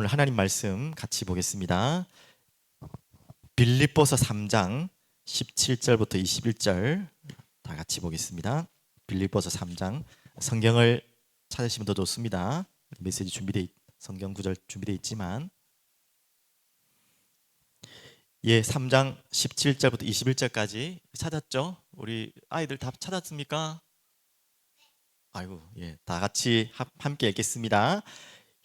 하나님 말씀 같이 보겠습니다. 빌립보서 3장 17절부터 21절 다 같이 보겠습니다. 빌립보서 3장 성경을 찾으시면 더 좋습니다. 메시지 성경 구절 준비되어 있지만 3장 17절부터 21절까지 찾았죠? 우리 아이들 다 찾았습니까? 아이고, 다 같이 함께 읽겠습니다.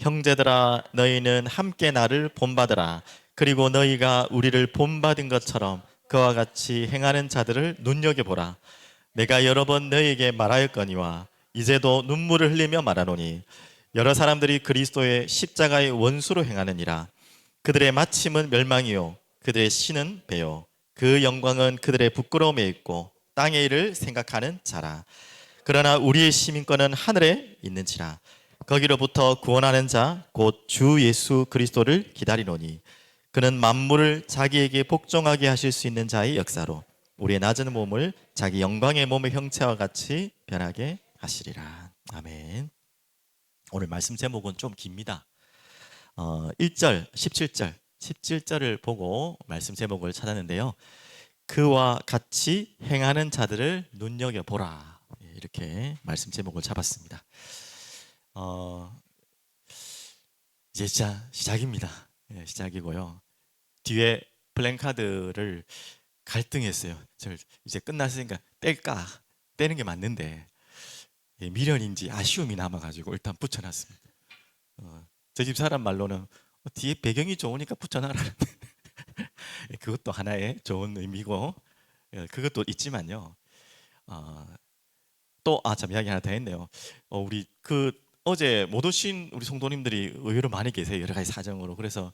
형제들아, 너희는 함께 나를 본받으라. 그리고 너희가 우리를 본받은 것처럼 그와 같이 행하는 자들을 눈여겨보라. 내가 여러 번 너희에게 말하였거니와 이제도 눈물을 흘리며 말하노니 여러 사람들이 그리스도의 십자가의 원수로 행하느니라. 그들의 마침은 멸망이요 그들의 신은 배요 그 영광은 그들의 부끄러움에 있고 땅의 일을 생각하는 자라. 그러나 우리의 시민권은 하늘에 있는지라. 거기로부터 구원하는 자 곧 주 예수 그리스도를 기다리노니 그는 만물을 자기에게 복종하게 하실 수 있는 자의 역사로 우리의 낮은 몸을 자기 영광의 몸의 형체와 같이 변하게 하시리라. 아멘. 오늘 말씀 제목은 좀 깁니다. 1절, 17절을 보고 말씀 제목을 찾았는데요. 그와 같이 행하는 자들을 눈여겨보라. 이렇게 말씀 제목을 잡았습니다. 이제 시작입니다. 시작이고요. 뒤에 플랜카드를 갈등했어요. 이제 끝났으니까 떼는 게 맞는데 미련인지 아쉬움이 남아가지고 일단 붙여놨습니다. 저 집 사람 말로는 뒤에 배경이 좋으니까 붙여놔라는데 그것도 하나의 좋은 의미고 그것도 있지만요. 참 이야기 하나 더 했네요. 우리 어제 못 오신 우리 성도님들이 의외로 많이 계세요. 여러 가지 사정으로. 그래서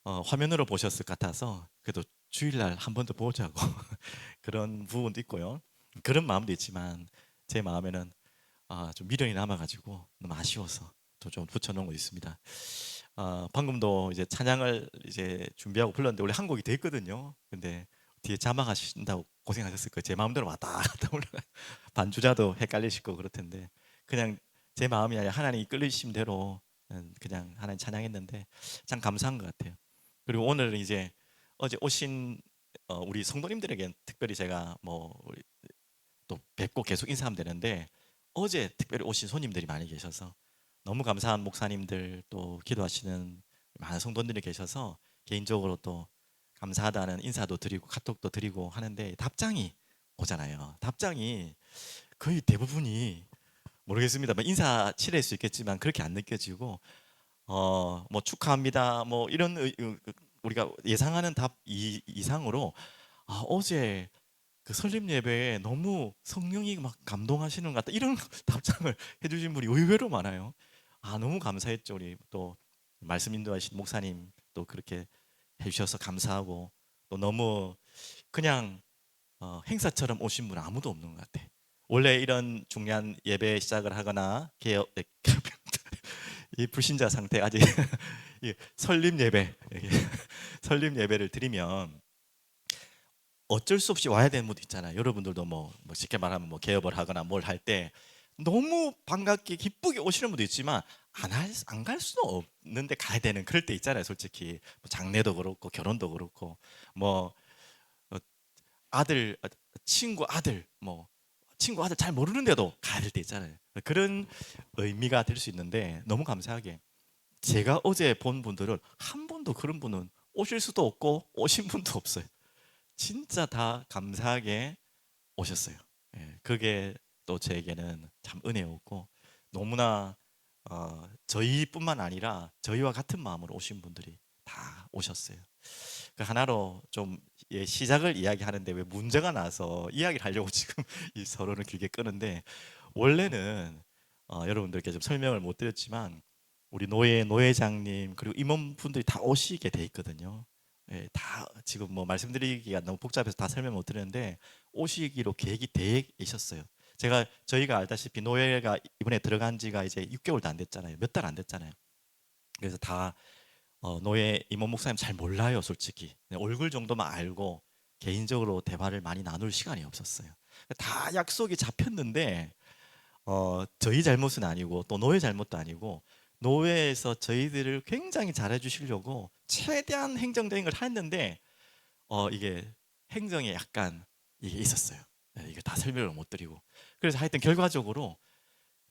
화면으로 보셨을 것 같아서 그래도 주일날 한 번 더 보자고 그런 부분도 있고요. 그런 마음도 있지만 제 마음에는 좀 미련이 남아가지고 너무 아쉬워서 좀 붙여놓은 거 있습니다. 방금도 이제 찬양을 이제 준비하고 불렀는데 원래 한 곡이 돼 있거든요. 근데 뒤에 자막하신다고 고생하셨을 거예요. 제 마음대로 왔다 갔다 올라 반주자도 헷갈리실 거고 그럴 텐데 그냥 제 마음이 아니라 하나님 이끌리신 대로 그냥 하나님 찬양했는데 참 감사한 것 같아요. 그리고 오늘은 이제 어제 오신 우리 성도님들에게 특별히 제가 우리 또 뵙고 계속 인사하면 되는데 어제 특별히 오신 손님들이 많이 계셔서 너무 감사한 목사님들 또 기도하시는 많은 성도님들이 계셔서 개인적으로 또 감사하다는 인사도 드리고 카톡도 드리고 하는데 답장이 오잖아요. 답장이 거의 대부분이 모르겠습니다. 인사 칠할 수 있겠지만 그렇게 안 느껴지고 축하합니다. 이런 우리가 예상하는 답 이상으로 어제 그 설립 예배에 너무 성령이 막 감동하시는 것 같다 이런 답장을 해주신 분이 의외로 많아요. 너무 감사했죠. 우리 또 말씀 인도하신 목사님 또 그렇게 해주셔서 감사하고 또 너무 그냥 행사처럼 오신 분 아무도 없는 것 같아. 원래 이런 중요한 예배 시작을 하거나 이 불신자 상태 아직 설립 예배 설립 예배를 드리면 어쩔 수 없이 와야 되는 분도 있잖아요. 여러분들도 쉽게 말하면 개업을 하거나 뭘 할 때 너무 반갑게 기쁘게 오시는 분도 있지만 안 갈 수도 없는데 가야 되는 그럴 때 있잖아요. 솔직히 장례도 그렇고 결혼도 그렇고 아들 친구 아들 잘 모르는데도 가야 될 때 있잖아요. 그런 의미가 될 수 있는데 너무 감사하게 제가 어제 본 분들은 한 번도 그런 분은 오실 수도 없고 오신 분도 없어요. 진짜 다 감사하게 오셨어요. 그게 또 저에게는 참 은혜였고 너무나 저희뿐만 아니라 저희와 같은 마음으로 오신 분들이 다 오셨어요. 그 하나로 좀 시작을 이야기하는데 왜 문제가 나서 이야기를 하려고 지금 이 서론을 길게 끄는데 원래는 여러분들께 좀 설명을 못 드렸지만 우리 노회장님 그리고 임원분들이 다 오시게 돼 있거든요. 다 지금 말씀드리기가 너무 복잡해서 다 설명 못 드리는데 오시기로 계획이 돼 있었어요. 저희가 알다시피 노예가 이번에 들어간 지가 이제 6개월도 안 됐잖아요. 몇 달 안 됐잖아요. 그래서 다 노예 임원 목사님 잘 몰라요, 솔직히. 얼굴 정도만 알고 개인적으로 대화를 많이 나눌 시간이 없었어요. 다 약속이 잡혔는데 저희 잘못은 아니고 또 노예 잘못도 아니고 노회에서 저희들을 굉장히 잘해 주시려고 최대한 행정적인 걸 했는데 이게 행정에 약간 이게 있었어요. 이게 다 설명을 못 드리고 그래서 하여튼 결과적으로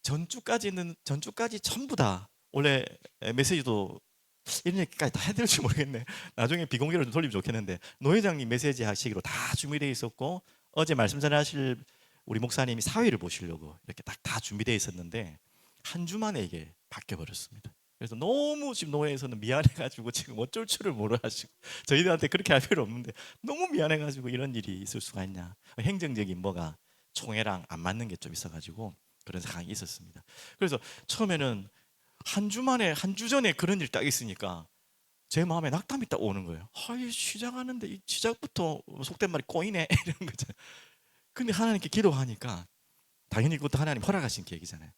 전주까지 전부 다 원래 메시지도 이런 얘기까지 다 해드릴지 모르겠네. 나중에 비공개로 좀 돌리면 좋겠는데 노 회장님 메시지 하시기로 다 준비되어 있었고 어제 말씀 전하실 우리 목사님이 사회를 보시려고 이렇게 딱 다 준비되어 있었는데 한 주 만에 이게 바뀌어 버렸습니다. 그래서 너무 지금 노회에서는 미안해가지고 지금 어쩔 줄을 모르시고 저희들한테 그렇게 할 필요 없는데 너무 미안해가지고 이런 일이 있을 수가 있냐, 행정적인 뭐가 총회랑 안 맞는 게 좀 있어가지고 그런 상황이 있었습니다. 그래서 처음에는 한 주 만에 한 주 전에 그런 일 딱 있으니까 제 마음에 낙담이 딱 오는 거예요. 아이 시작하는데 이 시작부터 속된 말이 꼬이네 이런 거죠. 근데 하나님께 기도하니까 당연히 그것도 하나님 허락하신 계획이잖아요.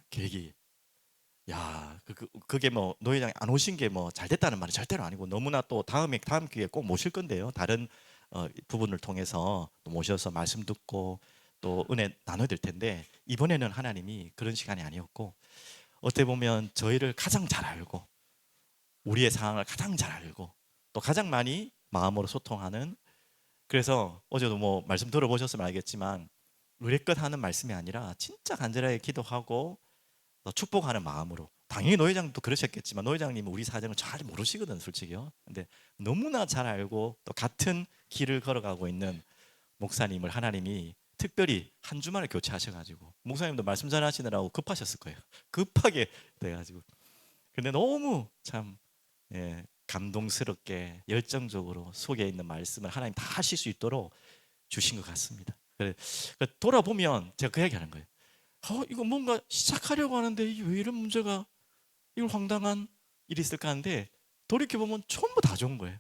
계획이 그게 뭐 노회장이 안 오신 게 뭐 잘 됐다는 말이 절대로 아니고 너무나 또 다음 기회에 꼭 모실 건데요. 다른 부분을 통해서 또 모셔서 말씀 듣고 또 은혜 나눠야 될 텐데 이번에는 하나님이 그런 시간이 아니었고 어떻게 보면 저희를 가장 잘 알고 우리의 상황을 가장 잘 알고 또 가장 많이 마음으로 소통하는, 그래서 어제도 뭐 말씀 들어보셨으면 알겠지만 의례껏 하는 말씀이 아니라 진짜 간절하게 기도하고 또 축복하는 마음으로, 당연히 노 회장도 그러셨겠지만 노 회장님은 우리 사정을 잘 모르시거든 솔직히요. 근데 너무나 잘 알고 또 같은 길을 걸어가고 있는 목사님을 하나님이 특별히 한 주만에 교체하셔가지고 목사님도 말씀 전하시느라고 급하셨을 거예요. 급하게 돼가지고 근데 너무 참 감동스럽게 열정적으로 속에 있는 말씀을 하나님 다 하실 수 있도록 주신 것 같습니다. 돌아보면 제가 그 얘기하는 거예요. 이거 뭔가 시작하려고 하는데 이게 왜 이런 문제가, 이걸 황당한 일이 있을까 하는데 돌이켜보면 전부 다 좋은 거예요.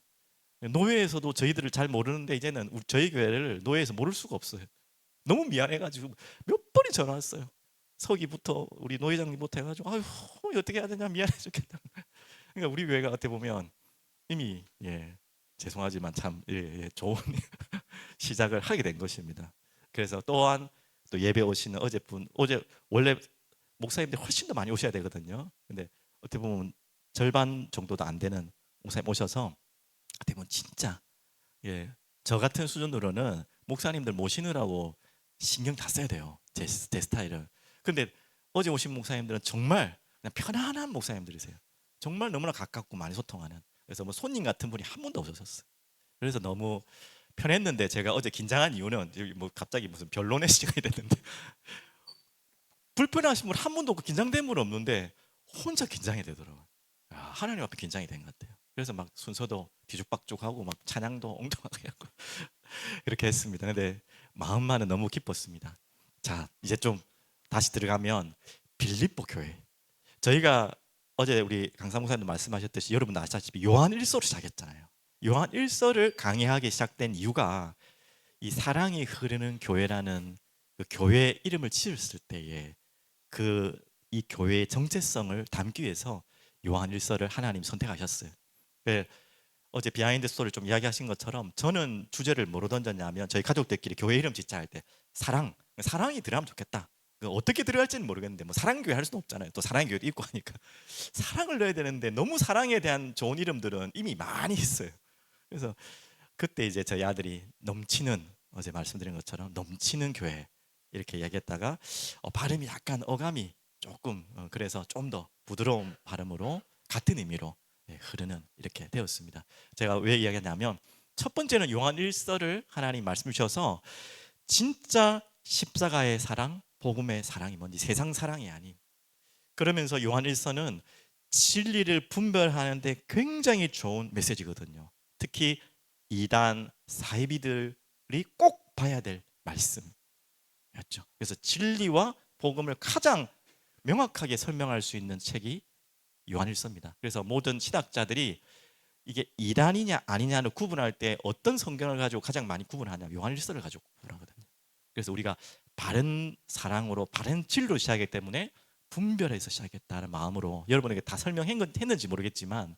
노회에서도 저희들을 잘 모르는데 이제는 저희 교회를 노회에서 모를 수가 없어요. 너무 미안해가지고 몇 번이 전화 왔어요. 서기부터 우리 노 회장님부터 해가지고 아유 어떻게 해야 되냐 미안해 죽겠다. 그러니까 우리 교회가 어떻게 보면 이미 죄송하지만 참 좋은 시작을 하게 된 것입니다. 그래서 또한 또 예배 오시는 어제 원래 목사님들 훨씬 더 많이 오셔야 되거든요. 근데 어떻게 보면 절반 정도도 안 되는 목사님 오셔서 어떻게 보면 진짜 저 같은 수준으로는 목사님들 모시느라고 신경 다 써야 돼요. 제 스타일은. 근데 어제 오신 목사님들은 정말 그냥 편안한 목사님들이세요. 정말 너무나 가깝고 많이 소통하는. 그래서 뭐 손님 같은 분이 한 분도 없으셨어요. 그래서 너무 편했는데 제가 어제 긴장한 이유는 뭐 갑자기 무슨 변론의 시간이 됐는데 불편하신 분 한 분도 없고 긴장된 분 없는데 혼자 긴장이 되더라고요. 하나님 앞에 긴장이 된 것 같아요. 그래서 막 순서도 뒤죽박죽하고 막 찬양도 엉뚱하게 하고 이렇게 했습니다. 근데 마음만은 너무 기뻤습니다. 자, 이제 좀 다시 들어가면 빌립보 교회. 저희가 어제 우리 강사 목사님도 말씀하셨듯이 여러분 아시다시피 요한 1서를 시작했잖아요. 요한 1서를 강의하기 시작된 이유가 이 사랑이 흐르는 교회라는 그 교회 이름을 지었을 때에 이 교회의 정체성을 담기 위해서 요한 1서를 하나님 선택하셨어요. 어제 비하인드 스토리를 좀 이야기하신 것처럼 저는 주제를 뭐로 던졌냐면 저희 가족들끼리 교회 이름 짓자 할 때 사랑이 들어가면 좋겠다. 어떻게 들어갈지는 모르겠는데 뭐 사랑교회 할 수는 없잖아요. 또 사랑교회도 있고 하니까 사랑을 넣어야 되는데 너무 사랑에 대한 좋은 이름들은 이미 많이 있어요. 그래서 그때 이제 저희 아들이 넘치는, 어제 말씀드린 것처럼 넘치는 교회 이렇게 이야기했다가 발음이 약간 어감이 조금 그래서 좀 더 부드러운 발음으로 같은 의미로 흐르는 이렇게 되었습니다. 제가 왜 이야기했냐면 첫 번째는 요한 1서를 하나님 말씀 주셔서 진짜 십자가의 사랑, 복음의 사랑이 뭔지 세상 사랑이 아닌, 그러면서 요한 1서는 진리를 분별하는데 굉장히 좋은 메시지거든요. 특히 이단 사이비들이 꼭 봐야 될 말씀이었죠. 그래서 진리와 복음을 가장 명확하게 설명할 수 있는 책이 요한일서입니다. 그래서 모든 신학자들이 이게 이단이냐 아니냐를 구분할 때 어떤 성경을 가지고 가장 많이 구분하냐, 요한일서를 가지고 구분하거든요. 그래서 우리가 바른 사랑으로 바른 진리로 시작하기 때문에 분별해서 시작했다는 마음으로 여러분에게 다 설명했는지 모르겠지만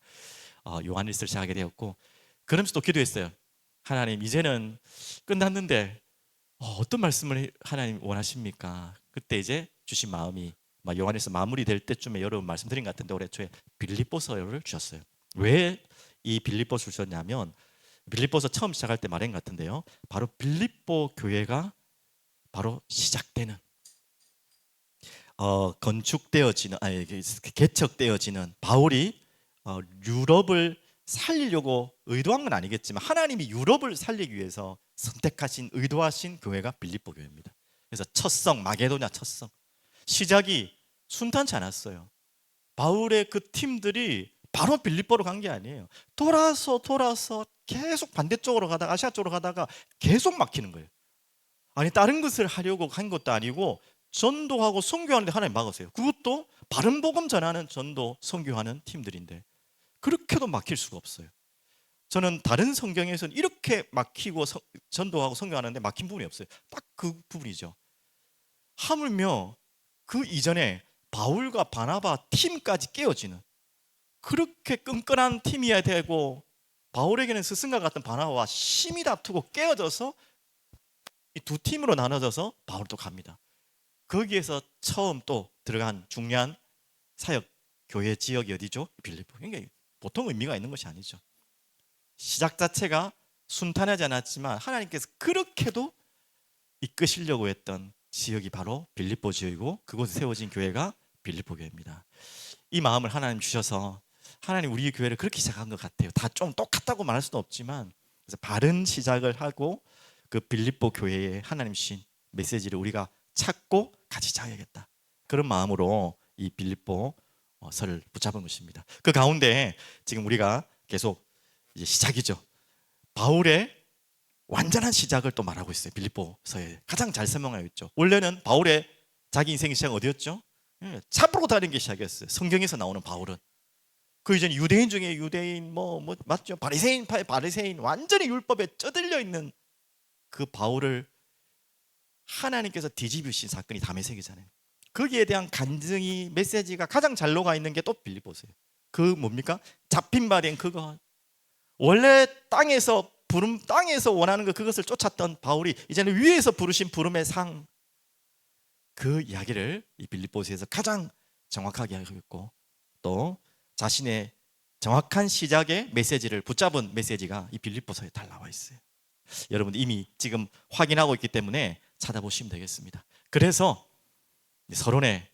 요한일서를 시작하게 되었고, 그러면서 또 기도했어요. 하나님 이제는 끝났는데 어떤 말씀을 하나님 원하십니까? 그때 이제 주신 마음이 요한에서 마무리될 때쯤에 여러분 말씀드린 것 같은데 올해 초에 빌립보서를 주셨어요. 왜 이 빌립보서를 주셨냐면 빌립보서 처음 시작할 때 말한 것 같은데요. 바로 빌립보 교회가 바로 시작되는 건축되어지는 개척되어지는 바울이 유럽을 살리려고 의도한 건 아니겠지만 하나님이 유럽을 살리기 위해서 선택하신 의도하신 교회가 빌립보 교회입니다. 그래서 첫성 마게도냐 첫성 시작이 순탄치 않았어요. 바울의 그 팀들이 바로 빌립보로 간 게 아니에요. 돌아서 계속 반대쪽으로 가다가 아시아 쪽으로 가다가 계속 막히는 거예요. 아니 다른 것을 하려고 한 것도 아니고 전도하고 선교하는데 하나님 막으세요. 그것도 바른 복음 전하는 전도 선교하는 팀들인데 그렇게도 막힐 수가 없어요. 저는 다른 성경에서는 이렇게 막히고 전도하고 선교하는데 막힌 부분이 없어요. 딱 그 부분이죠. 하물며 그 이전에 바울과 바나바 팀까지 깨어지는 그렇게 끈끈한 팀이어야 되고 바울에게는 스승과 같은 바나바와 심히 다투고 깨어져서 이 두 팀으로 나눠져서 바울도 갑니다. 거기에서 처음 또 들어간 중요한 사역 교회 지역이 어디죠? 빌립보. 그러니까 보통 의미가 있는 것이 아니죠. 시작 자체가 순탄하지 않았지만 하나님께서 그렇게도 이끄시려고 했던 지역이 바로 빌립보 지역이고 그곳에 세워진 교회가 빌립보 교회입니다. 이 마음을 하나님 주셔서 하나님 우리 교회를 그렇게 시작한 것 같아요. 다 좀 똑같다고 말할 수는 없지만 그래서 바른 시작을 하고 그 빌립보 교회에 하나님 주신 메시지를 우리가 찾고 같이 자야겠다. 그런 마음으로 이 빌립보서를 붙잡은 것입니다. 그 가운데 지금 우리가 계속 이제 시작이죠. 바울의 완전한 시작을 또 말하고 있어요. 빌립보서에 가장 잘 설명하고 있죠. 원래는 바울의 자기 인생의 시작은 어디였죠? 잡으러 다니는 게 시작이었어요. 성경에서 나오는 바울은 그 이전 유대인 중에 유대인 뭐 맞죠? 바리새인 완전히 율법에 쩌들려 있는 그 바울을 하나님께서 뒤집으신 사건이 다메섹이잖아요. 거기에 대한 간증이 메시지가 가장 잘 녹아 있는 게 또 빌립보서예요. 그 뭡니까? 잡힌 바 된 그거 원래 땅에서 원하는 것 그것을 쫓았던 바울이 이제는 위에서 부르신 부름의 상 그 이야기를 이 빌립보서에서 가장 정확하게 하고 있고 또 자신의 정확한 시작의 메시지를 붙잡은 메시지가 이 빌립보서에 다 나와 있어요. 여러분 이미 지금 확인하고 있기 때문에 찾아보시면 되겠습니다. 그래서 서론에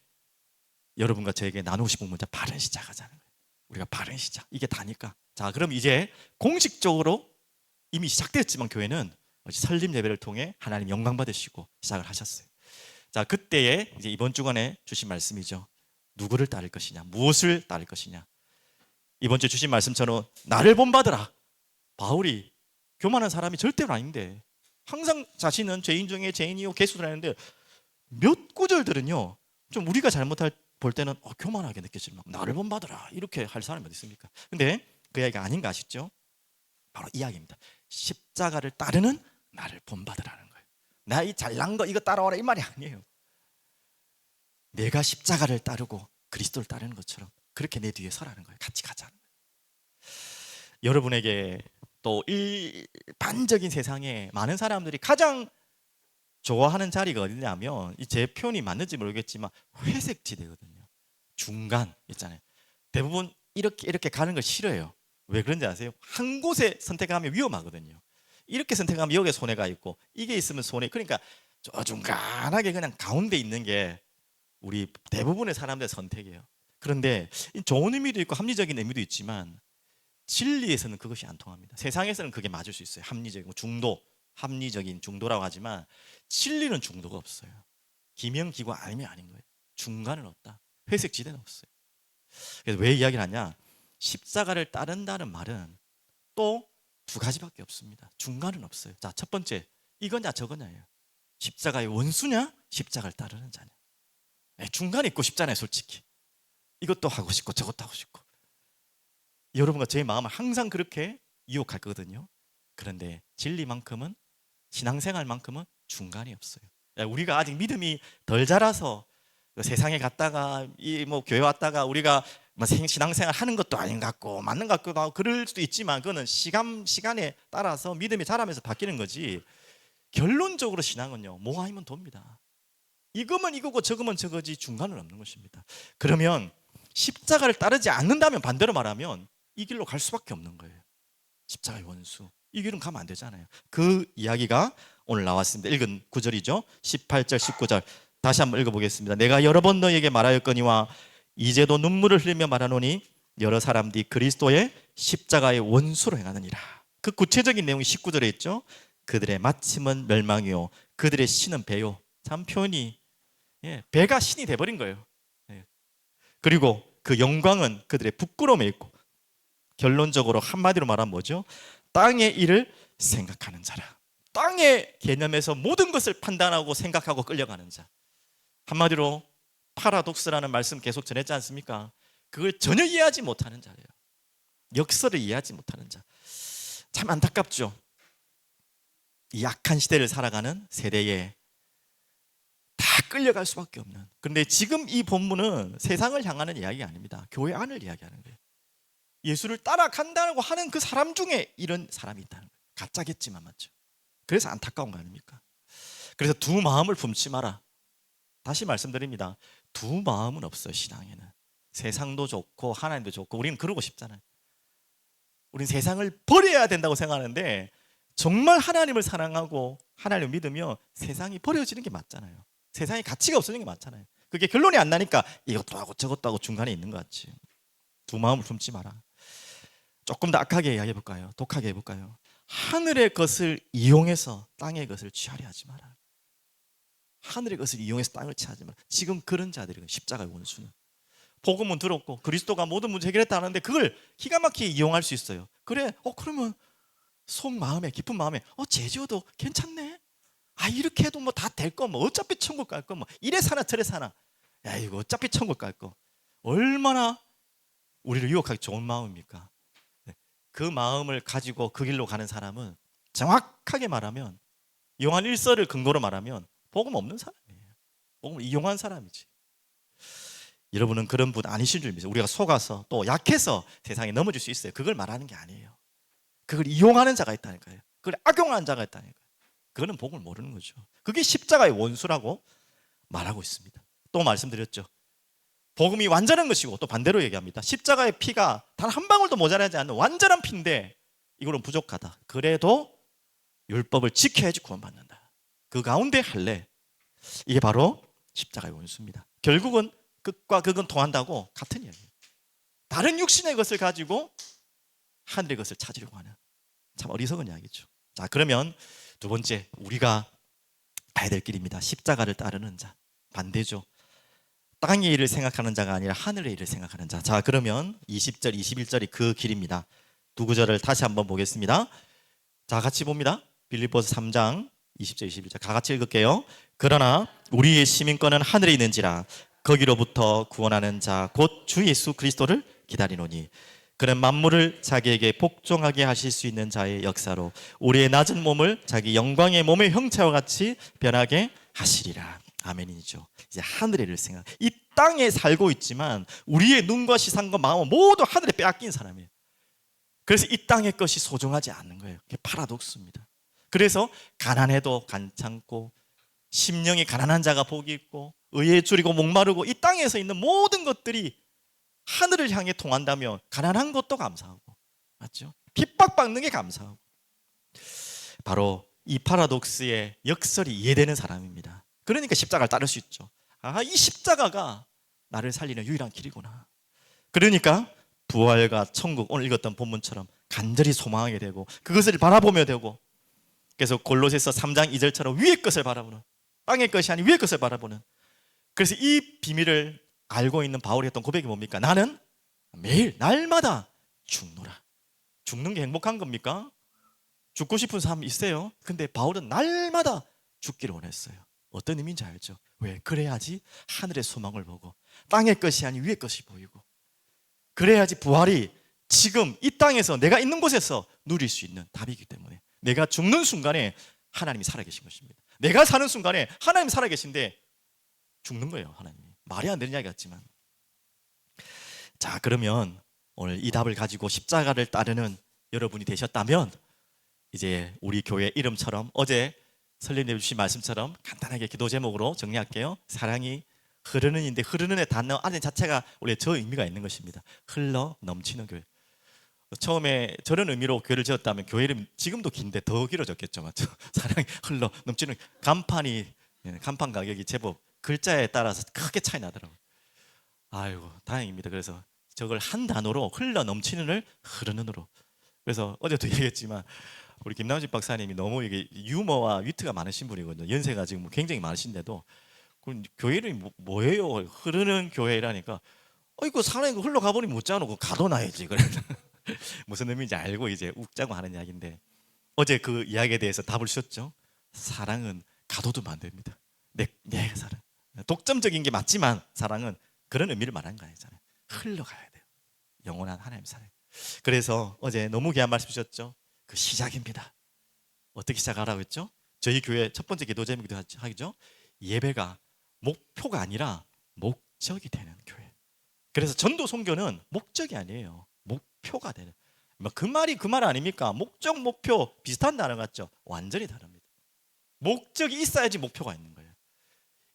여러분과 저에게 나누고 싶은 문제 바른 시작하자는 거예요. 우리가 바른 시작 이게 다니까. 자 그럼 이제 공식적으로 이미 시작되었지만 교회는 설립 예배를 통해 하나님 영광 받으시고 시작을 하셨어요. 자 그때에 이제 이번 주간에 주신 말씀이죠. 누구를 따를 것이냐, 무엇을 따를 것이냐. 이번 주 주신 말씀처럼 나를 본받으라. 바울이 교만한 사람이 절대로 아닌데 항상 자신은 죄인 중에 죄인이요 개수를 하는데 몇 구절들은요 좀 우리가 잘못할 볼 때는 교만하게 느껴지는 나를 본받으라 이렇게 할 사람이 어디 있습니까? 근데 그 이야기가 아닌 거 아시죠? 바로 이 이야기입니다. 십자가를 따르는 나를 본받으라는 거예요. 나 이 잘난 거 이거 따라와라 이 말이 아니에요. 내가 십자가를 따르고 그리스도를 따르는 것처럼 그렇게 내 뒤에 서라는 거예요. 같이 가자는 거예요. 여러분에게 또 일반적인 세상에 많은 사람들이 가장 좋아하는 자리가 어디냐면 제 표현이 맞는지 모르겠지만 회색 지대거든요. 중간 있잖아요. 대부분 이렇게 가는 걸 싫어해요. 왜 그런지 아세요? 한 곳에 선택하면 위험하거든요. 이렇게 선택하면 여기에 손해가 있고 이게 있으면 손해. 그러니까 저 중간하게 그냥 가운데 있는 게 우리 대부분의 사람들의 선택이에요. 그런데 좋은 의미도 있고 합리적인 의미도 있지만 진리에서는 그것이 안 통합니다. 세상에서는 그게 맞을 수 있어요. 합리적인 중도, 합리적인 중도라고 하지만 진리는 중도가 없어요. 기명기고 아니면 아닌 거예요. 중간은 없다. 회색 지대는 없어요. 그래서 왜 이야기를 하냐? 십자가를 따른다는 말은 또 두 가지밖에 없습니다. 중간은 없어요. 자, 첫 번째 이거냐 저거냐예요. 십자가의 원수냐, 십자가를 따르는 자냐. 중간에 있고 싶잖아요, 솔직히. 이것도 하고 싶고 저것도 하고 싶고. 여러분과 제 마음은 항상 그렇게 유혹할 거거든요. 그런데 진리만큼은 신앙생활만큼은 중간이 없어요. 우리가 아직 믿음이 덜 자라서 세상에 갔다가 교회 왔다가 우리가 신앙생활 하는 것도 아닌 것 같고 맞는 것 같기도 하고 그럴 수도 있지만 그거는 시간에 따라서 믿음이 자라면서 바뀌는 거지 결론적으로 신앙은요 뭐 아니면 돕니다. 이거면 이거고 저거면 저거지 중간은 없는 것입니다. 그러면 십자가를 따르지 않는다면, 반대로 말하면 이 길로 갈 수밖에 없는 거예요. 십자가의 원수, 이 길은 가면 안 되잖아요. 그 이야기가 오늘 나왔습니다. 읽은 구절이죠. 18절 19절 다시 한번 읽어보겠습니다. 내가 여러 번 너에게 말하였거니와 이제도 눈물을 흘리며 말하노니 여러 사람들이 그리스도의 십자가의 원수로 행하느니라. 그 구체적인 내용이 19절에 있죠. 그들의 마침은 멸망이요 그들의 신은 배요. 참 표현이, 배가 신이 돼버린 거예요. 그리고 그 영광은 그들의 부끄러움에 있고, 결론적으로 한마디로 말하면 뭐죠? 땅의 일을 생각하는 자라. 땅의 개념에서 모든 것을 판단하고 생각하고 끌려가는 자. 한마디로 파라독스라는 말씀 계속 전했지 않습니까? 그걸 전혀 이해하지 못하는 자예요. 역설을 이해하지 못하는 자. 참 안타깝죠. 이 약한 시대를 살아가는 세대에 다 끌려갈 수밖에 없는. 그런데 지금 이 본문은 세상을 향하는 이야기가 아닙니다. 교회 안을 이야기하는 거예요. 예수를 따라간다고 하는 그 사람 중에 이런 사람이 있다는 거예요. 가짜겠지만 맞죠. 그래서 안타까운 거 아닙니까? 그래서 두 마음을 품지 마라. 다시 말씀드립니다. 두 마음은 없어요. 신앙에는 세상도 좋고 하나님도 좋고. 우리는 그러고 싶잖아요. 우리는 세상을 버려야 된다고 생각하는데, 정말 하나님을 사랑하고 하나님을 믿으며 세상이 버려지는 게 맞잖아요. 세상에 가치가 없어지는 게 맞잖아요. 그게 결론이 안 나니까 이것도 하고 저것도 하고 중간에 있는 것 같지. 두 마음을 품지 마라. 조금 더 악하게 이야기해 볼까요? 독하게 해볼까요? 하늘의 것을 이용해서 땅의 것을 취하려 하지 마라. 하늘의 것을 이용해서 땅을 취하지 마라. 지금 그런 자들이 십자가의 원수는. 복음은 들었고 그리스도가 모든 문제 해결했다 하는데 그걸 기가 막히게 이용할 수 있어요. 그래, 그러면 속 마음에, 깊은 마음에 제지어도 괜찮네. 이렇게 해도 뭐 다 될 거, 뭐 어차피 천국 갈 거, 뭐 이래 사나 저래 사나. 야, 이거 어차피 천국 갈 거. 얼마나 우리를 유혹하기 좋은 마음입니까? 그 마음을 가지고 그 길로 가는 사람은 정확하게 말하면, 요한 1서를 근거로 말하면 복음 없는 사람이에요. 복음을 이용한 사람이지. 여러분은 그런 분 아니신 줄 믿어요. 우리가 속아서 또 약해서 세상에 넘어질 수 있어요. 그걸 말하는 게 아니에요. 그걸 이용하는 자가 있다니까요. 그걸 악용하는 자가 있다니까요. 그거는 복음을 모르는 거죠. 그게 십자가의 원수라고 말하고 있습니다. 또 말씀드렸죠. 복음이 완전한 것이고, 또 반대로 얘기합니다. 십자가의 피가 단 한 방울도 모자라지 않는 완전한 피인데 이거는 부족하다. 그래도 율법을 지켜야지 구원받는다. 그 가운데 할례, 이게 바로 십자가의 원수입니다. 결국은 극과 극은 통한다고 같은 이야기예요. 다른 육신의 것을 가지고 하늘의 것을 찾으려고 하는 참 어리석은 이야기죠. 자, 그러면 두 번째, 우리가 가야 될 길입니다. 십자가를 따르는 자. 반대죠. 땅의 일을 생각하는 자가 아니라 하늘의 일을 생각하는 자. 자, 그러면 20절, 21절이 그 길입니다. 두 구절을 다시 한번 보겠습니다. 자, 같이 봅니다. 빌립보서 3장 20절, 21절 같이 읽을게요. 그러나 우리의 시민권은 하늘에 있는지라 거기로부터 구원하는 자 곧 주 예수 그리스도를 기다리노니 그는 만물을 자기에게 복종하게 하실 수 있는 자의 역사로 우리의 낮은 몸을 자기 영광의 몸의 형체와 같이 변하게 하시리라. 아멘이죠. 이제 하늘의 일을 생각. 이 땅에 살고 있지만 우리의 눈과 시선과 마음은 모두 하늘에 빼앗긴 사람이에요. 그래서 이 땅의 것이 소중하지 않는 거예요. 그게 파라독스입니다. 그래서 가난해도 간찮고, 심령이 가난한 자가 복이 있고, 의에 줄이고 목마르고, 이 땅에서 있는 모든 것들이 하늘을 향해 통한다면 가난한 것도 감사하고, 맞죠? 핍박받는 게 감사하고. 바로 이 파라독스의 역설이 이해되는 사람입니다. 그러니까 십자가를 따를 수 있죠. 이 십자가가 나를 살리는 유일한 길이구나. 그러니까 부활과 천국, 오늘 읽었던 본문처럼 간절히 소망하게 되고 그것을 바라보며 되고, 그래서 골로새서 3장 2절처럼 위의 것을 바라보는, 땅의 것이 아닌 위의 것을 바라보는. 그래서 이 비밀을 알고 있는 바울이 했던 고백이 뭡니까? 나는 매일 날마다 죽노라. 죽는 게 행복한 겁니까? 죽고 싶은 사람이 있어요. 근데 바울은 날마다 죽기를 원했어요. 어떤 의미인지 알죠? 왜? 그래야지 하늘의 소망을 보고 땅의 것이 아닌 위의 것이 보이고, 그래야지 부활이 지금 이 땅에서 내가 있는 곳에서 누릴 수 있는 답이기 때문에. 내가 죽는 순간에 하나님이 살아계신 것입니다. 내가 사는 순간에 하나님이 살아계신데 죽는 거예요. 하나님이. 말이 안 되는 이야기 같지만. 자, 그러면 오늘 이 답을 가지고 십자가를 따르는 여러분이 되셨다면, 이제 우리 교회 이름처럼 어제 설립 주신 말씀처럼 간단하게 기도 제목으로 정리할게요. 사랑이 흐르는인데 흐르는의 단어 안에 자체가 원래 저 의미가 있는 것입니다. 흘러 넘치는 교회. 처음에 저런 의미로 교회를 지었다면 교회 이름 지금도 긴데 더 길어졌겠죠, 맞죠? 사랑이 흘러 넘치는 간판 가격이 제법 글자에 따라서 크게 차이 나더라고요. 아이고 다행입니다. 그래서 저걸 한 단어로 흘러 넘치는을 흐르는으로. 그래서 어제도 얘기했지만 우리 김남진 박사님이 너무 이게 유머와 위트가 많으신 분이거든요. 연세가 지금 굉장히 많으신데도 교회 이름이 뭐예요? 흐르는 교회라니까 이거 사람이 흘러가 버리면 못 자놓고 가둬놔야지. 그래. 무슨 의미인지 알고 이제 웃자고 하는 이야기인데 어제 그 이야기에 대해서 답을 주셨죠. 사랑은 가둬두면 안 됩니다. 내 사랑. 독점적인 게 맞지만 사랑은 그런 의미를 말하는 거 아니잖아요. 흘러가야 돼요. 영원한 하나님 사랑. 그래서 어제 너무 귀한 말씀 주셨죠. 그 시작입니다. 어떻게 시작하라고 했죠? 저희 교회 첫 번째 기도 제목도 하죠. 예배가 목표가 아니라 목적이 되는 교회. 그래서 전도 선교는 목적이 아니에요. 목표가 되는. 그 말이 그 말 아닙니까? 목적, 목표 비슷한 단어 같죠? 완전히 다릅니다. 목적이 있어야지 목표가 있는 거예요.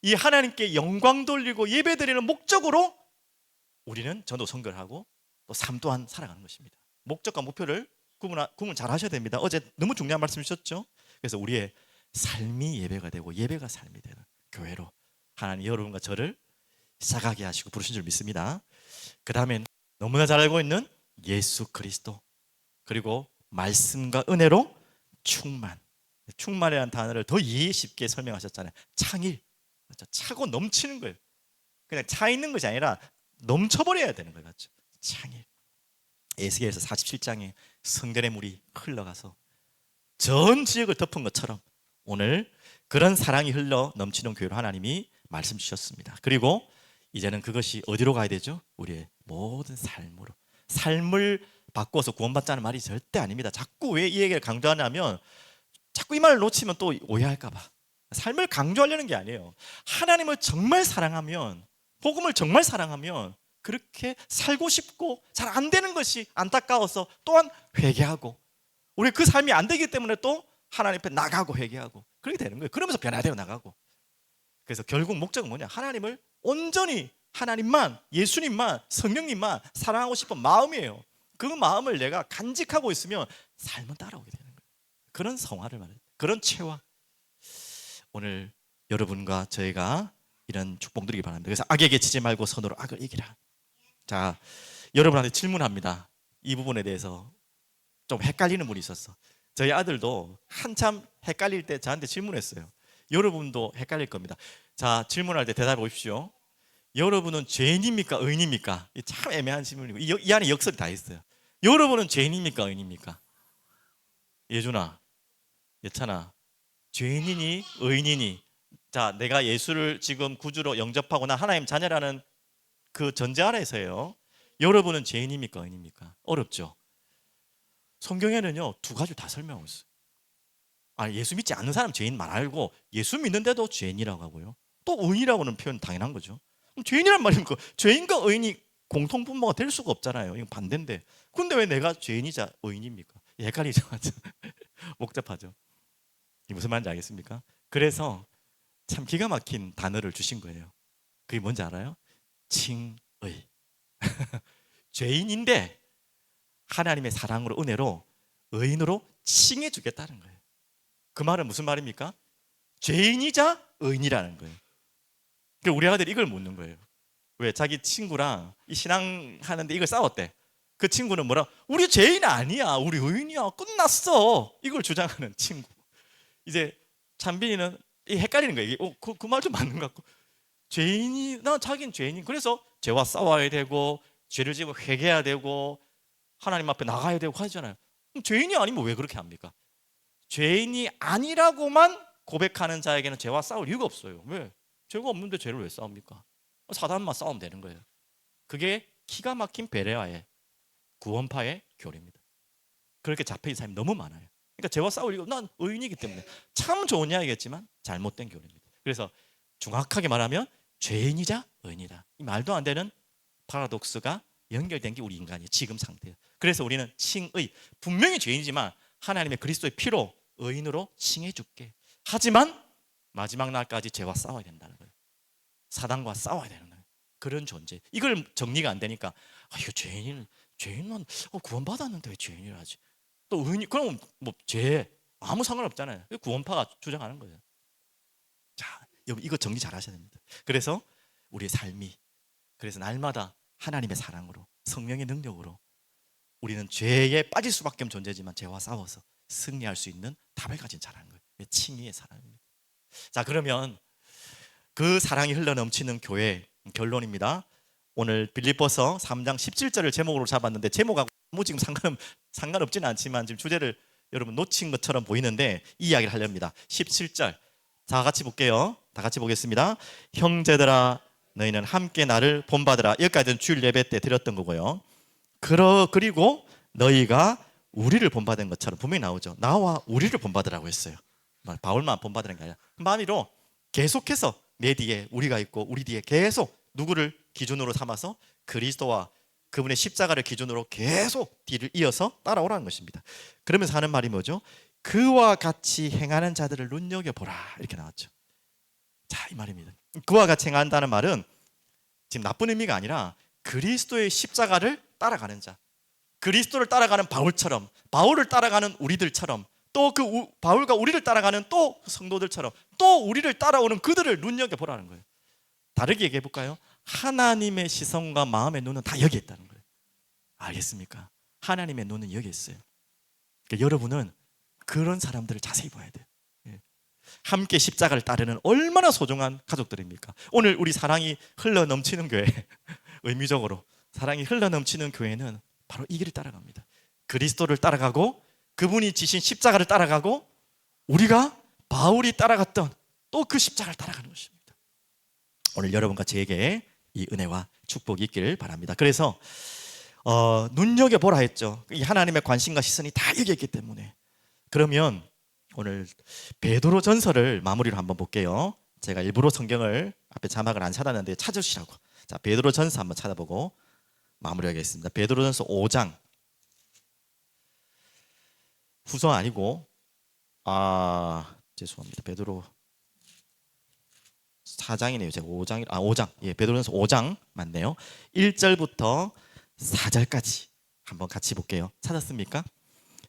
이 하나님께 영광 돌리고 예배 드리는 목적으로 우리는 전도 선교를 하고 또 삶 또한 살아가는 것입니다. 목적과 목표를 구분 잘 하셔야 됩니다. 어제 너무 중요한 말씀 주셨죠? 그래서 우리의 삶이 예배가 되고 예배가 삶이 되는 교회로 하나님 여러분과 저를 시작하게 하시고 부르신 줄 믿습니다. 그 다음엔 너무나 잘 알고 있는 예수 그리스도 그리고 말씀과 은혜로 충만이라는 단어를 더 이해 쉽게 설명하셨잖아요. 창일, 차고 넘치는 거예요. 그냥 차 있는 것이 아니라 넘쳐버려야 되는 거예요. 맞죠? 창일. 에스겔서 47장에 성전의 물이 흘러가서 전 지역을 덮은 것처럼 오늘 그런 사랑이 흘러 넘치는 교회로 하나님이 말씀 주셨습니다. 그리고 이제는 그것이 어디로 가야 되죠? 우리의 모든 삶으로. 삶을 바꿔서 구원받자는 말이 절대 아닙니다. 자꾸 왜 이 얘기를 강조하냐면 자꾸 이 말을 놓치면 또 오해할까 봐. 삶을 강조하려는 게 아니에요. 하나님을 정말 사랑하면, 복음을 정말 사랑하면 그렇게 살고 싶고 잘 안 되는 것이 안타까워서 또한 회개하고, 우리 그 삶이 안 되기 때문에 또 하나님 앞에 나가고 회개하고 그렇게 되는 거예요. 그러면서 변화되어 나가고. 그래서 결국 목적은 뭐냐? 하나님을 온전히, 하나님만, 예수님만, 성령님만 사랑하고 싶은 마음이에요. 그 마음을 내가 간직하고 있으면 삶은 따라오게 되는 거예요. 그런 성화를 말해요. 그런 체화. 오늘 여러분과 저희가 이런 축복 드리기 바랍니다. 그래서 악에게 지지 말고 선으로 악을 이기라. 자, 여러분한테 질문합니다. 이 부분에 대해서 좀 헷갈리는 분이 있었어. 저희 아들도 한참 헷갈릴 때 저한테 질문했어요. 여러분도 헷갈릴 겁니다. 자, 질문할 때 대답해 보십시오. 여러분은 죄인입니까? 의인입니까? 참 애매한 질문이고 이 안에 역설이 다 있어요. 여러분은 죄인입니까? 의인입니까? 예준아, 예찬아, 죄인이니 의인이니? 자, 내가 예수를 지금 구주로 영접하고 나 하나님 자녀라는 그 전제 아래서요. 여러분은 죄인입니까? 의인입니까? 어렵죠? 성경에는요 두 가지 다 설명하고 있어요. 예수 믿지 않는 사람 죄인 말고 예수 믿는데도 죄인이라고 하고요. 또 의인이라고는 표현 당연한 거죠. 그럼 죄인이란 말입니까? 죄인과 의인이 공통분모가 될 수가 없잖아요. 이건 반대인데. 근데 왜 내가 죄인이자 의인입니까? 헷갈리죠. 복잡하죠. 이게 무슨 말인지 알겠습니까? 그래서 참 기가 막힌 단어를 주신 거예요. 그게 뭔지 알아요? 칭의. 죄인인데 하나님의 사랑으로, 은혜로, 의인으로 칭해 주겠다는 거예요. 그 말은 무슨 말입니까? 죄인이자 의인이라는 거예요. 그러니까 우리 아들이 이걸 묻는 거예요. 왜? 자기 친구랑 이 신앙하는데 이걸 싸웠대. 그 친구는 뭐라? 우리 죄인 아니야, 우리 의인이야, 끝났어. 이걸 주장하는 친구. 이제 찬빈이는 헷갈리는 거예요. 그 말 좀 맞는 것 같고, 죄인이나 자기는 죄인인. 그래서 죄와 싸워야 되고 죄를 지으면 회개해야 되고 하나님 앞에 나가야 되고 하잖아요. 그럼 죄인이 아니면 왜 그렇게 합니까? 죄인이 아니라고만 고백하는 자에게는 죄와 싸울 이유가 없어요. 왜? 죄가 없는데 죄를 왜 싸웁니까? 사단만 싸우면 되는 거예요. 그게 기가 막힌 베레아의 구원파의 교리입니다. 그렇게 잡혀있는 사람이 너무 많아요. 그러니까 죄와 싸울 이유가, 난 의인이기 때문에. 참 좋은 이야기겠지만 잘못된 교리입니다. 그래서 정확하게 말하면 죄인이자 의인이다. 이 말도 안 되는 파라독스가 연결된 게 우리 인간이 지금 상태예요. 그래서 우리는 칭의, 분명히 죄인이지만 하나님의 그리스도의 피로 의인으로 칭해 줄게. 하지만 마지막 날까지 죄와 싸워야 된다는 거예요. 사단과 싸워야 되는 거예요. 그런 존재. 이걸 정리가 안 되니까 이거 죄인은 구원받았는데 왜 죄인이라지? 또 그럼 뭐 죄 아무 상관없잖아요. 구원파가 주장하는 거예요. 자, 여러분 이거 정리 잘 하셔야 됩니다. 그래서 우리의 삶이 그래서 날마다 하나님의 사랑으로 성령의 능력으로 우리는 죄에 빠질 수밖에 없는 존재지만 죄와 싸워서 승리할 수 있는 답을 가진 자라는 거예요. 칭의의 사랑입니다. 자, 그러면 그 사랑이 흘러넘치는 교회 결론입니다. 오늘 빌립보서 3장 17절을 제목으로 잡았는데 제목하고 아무 지금 상관없지는 않지만 지금 주제를 여러분 놓친 것처럼 보이는데 이 이야기를 하렵니다. 17절 다 같이 볼게요. 다 같이 보겠습니다. 형제들아 너희는 함께 나를 본받으라. 여기까지는 주일 예배 때 드렸던 거고요. 그리고 너희가 우리를 본받은 것처럼 분명히 나오죠. 나와 우리를 본받으라고 했어요. 바울만 본받으는 게 아니라 마음으로 계속해서 내 뒤에 우리가 있고 우리 뒤에 계속 누구를 기준으로 삼아서 그리스도와 그분의 십자가를 기준으로 계속 뒤를 이어서 따라오라는 것입니다. 그러면서 하는 말이 뭐죠? 그와 같이 행하는 자들을 눈여겨보라 이렇게 나왔죠. 자, 이 말입니다. 그와 같이 행한다는 말은 지금 나쁜 의미가 아니라 그리스도의 십자가를 따라가는 자, 그리스도를 따라가는 바울처럼, 바울을 따라가는 우리들처럼, 또 그 바울과 우리를 따라가는 또 성도들처럼 또 우리를 따라오는 그들을 눈여겨보라는 거예요. 다르게 얘기해 볼까요? 하나님의 시선과 마음의 눈은 다 여기 있다는 거예요. 알겠습니까? 하나님의 눈은 여기 있어요. 그러니까 여러분은 그런 사람들을 자세히 봐야 돼요. 함께 십자가를 따르는 얼마나 소중한 가족들입니까? 오늘 우리 사랑이 흘러넘치는 교회, 의미적으로 사랑이 흘러넘치는 교회는 바로 이 길을 따라갑니다. 그리스도를 따라가고 그분이 지신 십자가를 따라가고 우리가 바울이 따라갔던 또 그 십자가를 따라가는 것입니다. 오늘 여러분과 저에게 이 은혜와 축복이 있기를 바랍니다. 그래서 눈여겨보라 했죠. 이 하나님의 관심과 시선이 다 여기 있기 때문에. 그러면 오늘 베드로 전서를 마무리로 한번 볼게요. 제가 일부러 성경을 앞에 자막을 안 찾았는데 찾으시라고. 자, 베드로 전서 한번 찾아보고 마무리하겠습니다. 베드로 전서 5장. 후서 아니고 죄송합니다. 베드로 4장이네요. 제가 5장. 예, 베드로전서 5장 맞네요. 1절부터 4절까지 한번 같이 볼게요. 찾았습니까?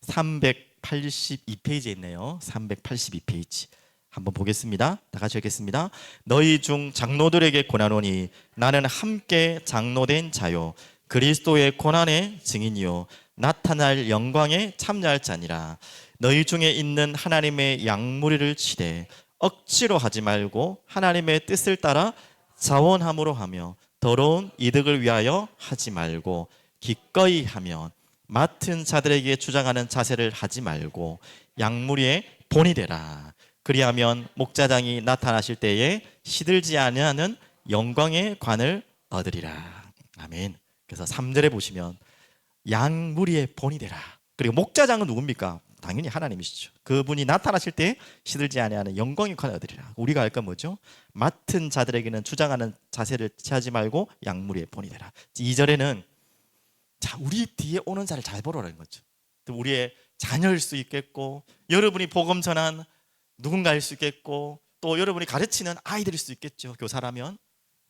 382페이지에 있네요. 382페이지. 한번 보겠습니다. 다 같이 읽겠습니다. 너희 중 장로들에게 권하노니 나는 함께 장로된 자요 그리스도의 고난의 증인이요 나타날 영광에 참여할 자니라. 너희 중에 있는 하나님의 양무리를 치되 억지로 하지 말고 하나님의 뜻을 따라 자원함으로 하며 더러운 이득을 위하여 하지 말고 기꺼이 하면 맡은 자들에게 주장하는 자세를 하지 말고 양무리의 본이 되라. 그리하면 목자장이 나타나실 때에 시들지 아니하는 영광의 관을 얻으리라. 아멘. 그래서 3절에 보시면 양무리의 본이 되라. 그리고 목자장은 누굽니까? 당연히 하나님이시죠. 그분이 나타나실 때 시들지 아니하는 영광의 관을 얻으리라. 우리가 할 건 뭐죠? 맡은 자들에게는 주장하는 자세를 취하지 말고 양무리의 본이 되라. 2절에는 자, 우리 뒤에 오는 자를 잘 보라는 거죠. 우리의 자녀일 수 있겠고 여러분이 복음 전한 누군가일 수 있겠고 또 여러분이 가르치는 아이들일 수 있겠죠. 교사라면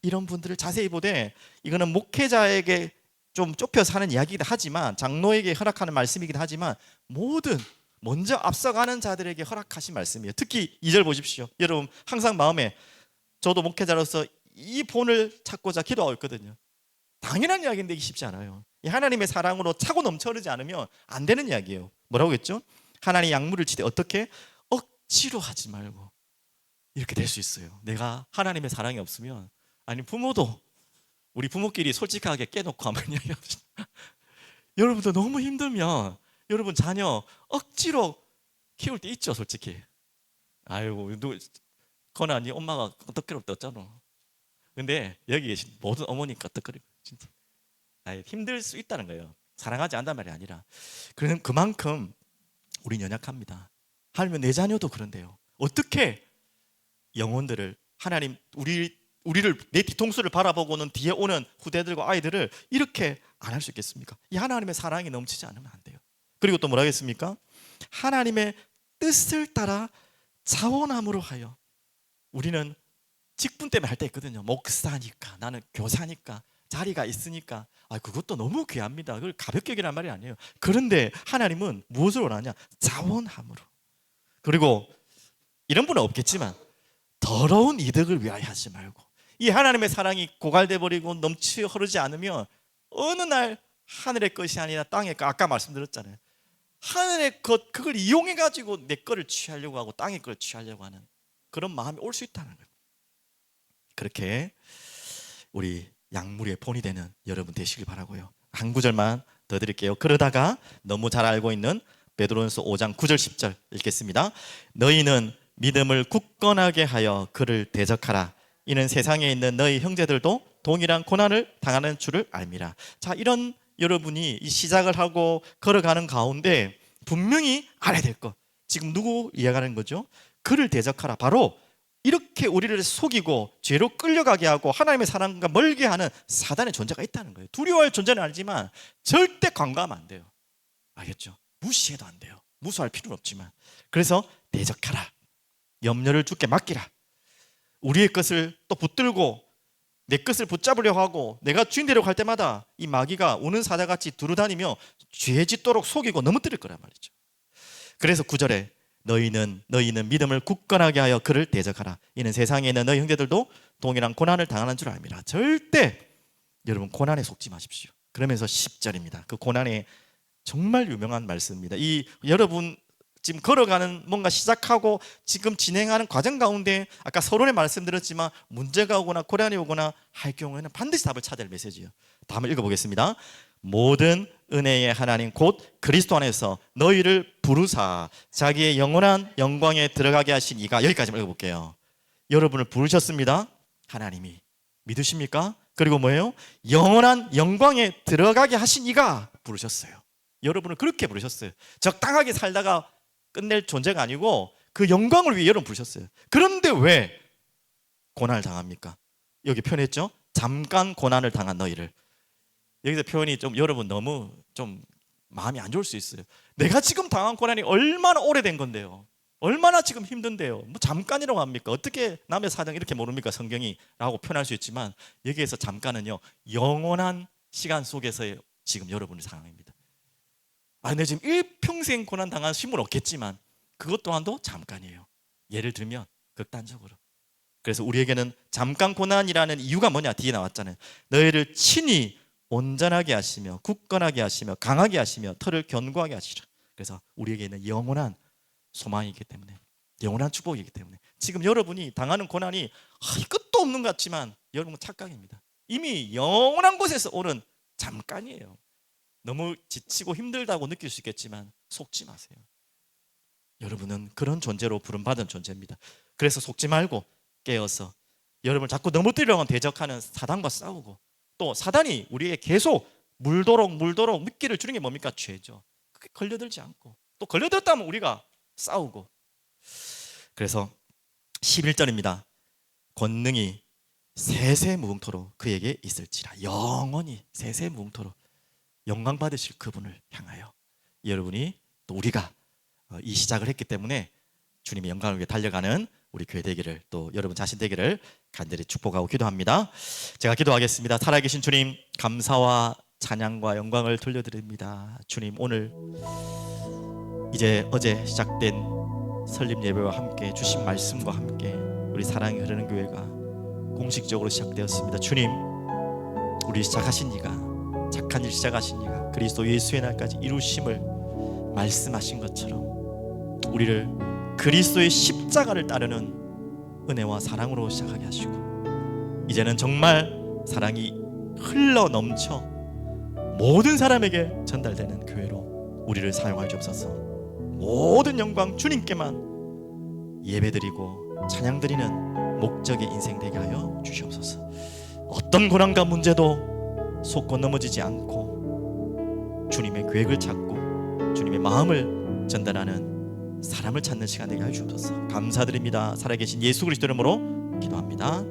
이런 분들을 자세히 보되 이거는 목회자에게 좀 좁혀서 하는 이야기이긴 하지만 장로에게 허락하는 말씀이긴 하지만 모든 먼저 앞서가는 자들에게 허락하신 말씀이에요. 특히 2절 보십시오. 여러분 항상 마음에 저도 목회자로서 이 본을 찾고자 기도하고 있거든요. 당연한 이야기인데 이게 쉽지 않아요. 이 하나님의 사랑으로 차고 넘쳐흐르지 않으면 안 되는 이야기예요. 뭐라고 했죠? 하나님 양무를 치되 어떻게? 억지로 하지 말고 이렇게 될 수 있어요. 내가 하나님의 사랑이 없으면 아니 부모도 우리 부모끼리 솔직하게 깨놓고 한번 이야기합시다. 여러분도 너무 힘들면 여러분 자녀 억지로 키울 때 있죠, 솔직히. 아이고, 그거나 네 엄마가 끄떡거리고 어쩌노. 근데 여기 계신 모든 어머니가 끄떡거리고 진짜. 힘들 수 있다는 거예요. 사랑하지 않단 말이 아니라. 그만큼 우린 연약합니다. 하나님은 내 자녀도 그런데요. 어떻게 영혼들을 하나님 우리를 내 뒤통수를 바라보고는 뒤에 오는 후대들과 아이들을 이렇게 안 할 수 있겠습니까? 이 하나님의 사랑이 넘치지 않으면 안 돼요. 그리고 또 뭐라 하겠습니까? 하나님의 뜻을 따라 자원함으로 하여. 우리는 직분 때문에 할 때 있거든요. 목사니까, 나는 교사니까, 자리가 있으니까. 그것도 너무 귀합니다. 그걸 가볍게 얘기란 말이 아니에요. 그런데 하나님은 무엇을 원하냐? 자원함으로. 그리고 이런 분은 없겠지만 더러운 이득을 위하여 하지 말고, 이 하나님의 사랑이 고갈돼 버리고 넘치 흐르지 않으면 어느 날 하늘의 것이 아니라 땅의 것, 아까 말씀드렸잖아요. 하늘의 것, 그걸 이용해 가지고 내 거를 취하려고 하고 땅의 걸 취하려고 하는 그런 마음이 올 수 있다는 거예요. 그렇게 우리 약물의 본이 되는 여러분 되시길 바라고요. 한 구절만 더 드릴게요. 그러다가 너무 잘 알고 있는 베드로전서 5장 9절 10절 읽겠습니다. 너희는 믿음을 굳건하게 하여 그를 대적하라. 이는 세상에 있는 너희 형제들도 동일한 고난을 당하는 줄을 알미라. 자, 이런 여러분이 이 시작을 하고 걸어가는 가운데 분명히 알아야 될 것, 지금 누구 이야기하는 거죠? 그를 대적하라. 바로 이렇게 우리를 속이고 죄로 끌려가게 하고 하나님의 사랑과 멀게 하는 사단의 존재가 있다는 거예요. 두려워할 존재는 알지만 절대 간과하면 안 돼요. 알겠죠? 무시해도 안 돼요. 무수할 필요는 없지만. 그래서 대적하라. 염려를 주께 맡기라. 우리의 것을 또 붙들고 내 것을 붙잡으려고 하고 내가 주인 되려고 할 때마다 이 마귀가 우는 사자같이 두루다니며 죄 짓도록 속이고 넘어뜨릴 거란 말이죠. 그래서 9절에 너희는 믿음을 굳건하게 하여 그를 대적하라. 이는 세상에 있는 너희 형제들도 동일한 고난을 당하는 줄 압니다. 절대 여러분 고난에 속지 마십시오. 그러면서 10절입니다. 그 고난의 정말 유명한 말씀입니다. 이 여러분 지금 걸어가는 뭔가 시작하고 지금 진행하는 과정 가운데 아까 서론에 말씀드렸지만 문제가 오거나 고난이 오거나 할 경우에는 반드시 답을 찾아야 할 메시지예요. 다음을 읽어보겠습니다. 모든 은혜의 하나님 곧 그리스도 안에서 너희를 부르사 자기의 영원한 영광에 들어가게 하신 이가, 여기까지만 읽어볼게요. 여러분을 부르셨습니다. 하나님이. 믿으십니까? 그리고 뭐예요? 영원한 영광에 들어가게 하신 이가 부르셨어요. 여러분을 그렇게 부르셨어요. 적당하게 살다가 끝낼 존재가 아니고 그 영광을 위해 여러분 부르셨어요. 그런데 왜 고난을 당합니까? 여기 표현했죠? 잠깐 고난을 당한 너희를. 여기서 표현이 좀 여러분 너무 좀 마음이 안 좋을 수 있어요. 내가 지금 당한 고난이 얼마나 오래된 건데요, 얼마나 지금 힘든데요, 뭐 잠깐이라고 합니까? 어떻게 남의 사정 이렇게 모릅니까 성경이? 라고 표현할 수 있지만 여기에서 잠깐은요 영원한 시간 속에서의 지금 여러분의 상황입니다. 내가 지금 일평생 고난 당한 힘은 없겠지만 그것 또한도 잠깐이에요. 예를 들면 극단적으로, 그래서 우리에게는 잠깐 고난이라는 이유가 뭐냐? 뒤에 나왔잖아요. 너희를 친히 온전하게 하시며 굳건하게 하시며 강하게 하시며 털을 견고하게 하시라. 그래서 우리에게는 영원한 소망이기 때문에, 영원한 축복이기 때문에 지금 여러분이 당하는 고난이 끝도 없는 것 같지만 여러분은 착각입니다. 이미 영원한 곳에서 오는 잠깐이에요. 너무 지치고 힘들다고 느낄 수 있겠지만 속지 마세요. 여러분은 그런 존재로 부름받은 존재입니다. 그래서 속지 말고 깨어서 여러분을 자꾸 넘어뜨리려고 대적하는 사단과 싸우고, 또 사단이 우리에게 계속 물도록 미끼를 주는 게 뭡니까? 죄죠. 그게 걸려들지 않고, 또 걸려들었다면 우리가 싸우고. 그래서 11절입니다. 권능이 세세무궁토록 그에게 있을지라. 영원히 세세무궁토록 영광 받으실 그분을 향하여 여러분이, 또 우리가 이 시작을 했기 때문에 주님의 영광을 위해 달려가는 우리 교회 되기를, 또 여러분 자신 되기를 간절히 축복하고 기도합니다. 제가 기도하겠습니다. 살아계신 주님, 감사와 찬양과 영광을 돌려드립니다. 주님, 오늘 이제 어제 시작된 설립 예배와 함께 주신 말씀과 함께 우리 사랑이 흐르는 교회가 공식적으로 시작되었습니다. 주님, 우리 시작하신 이가, 착한 일 시작하신 이가 그리스도 예수의 날까지 이루심을 말씀하신 것처럼 우리를 그리스도의 십자가를 따르는 은혜와 사랑으로 시작하게 하시고, 이제는 정말 사랑이 흘러 넘쳐 모든 사람에게 전달되는 교회로 우리를 사용할 주옵소서. 모든 영광 주님께만 예배드리고 찬양드리는 목적의 인생 되게 하여 주시옵소서. 어떤 고난과 문제도 속고 넘어지지 않고 주님의 계획을 찾고 주님의 마음을 전달하는 사람을 찾는 시간 되게 하여 주옵소서. 감사드립니다. 살아계신 예수 그리스도 이름으로 기도합니다.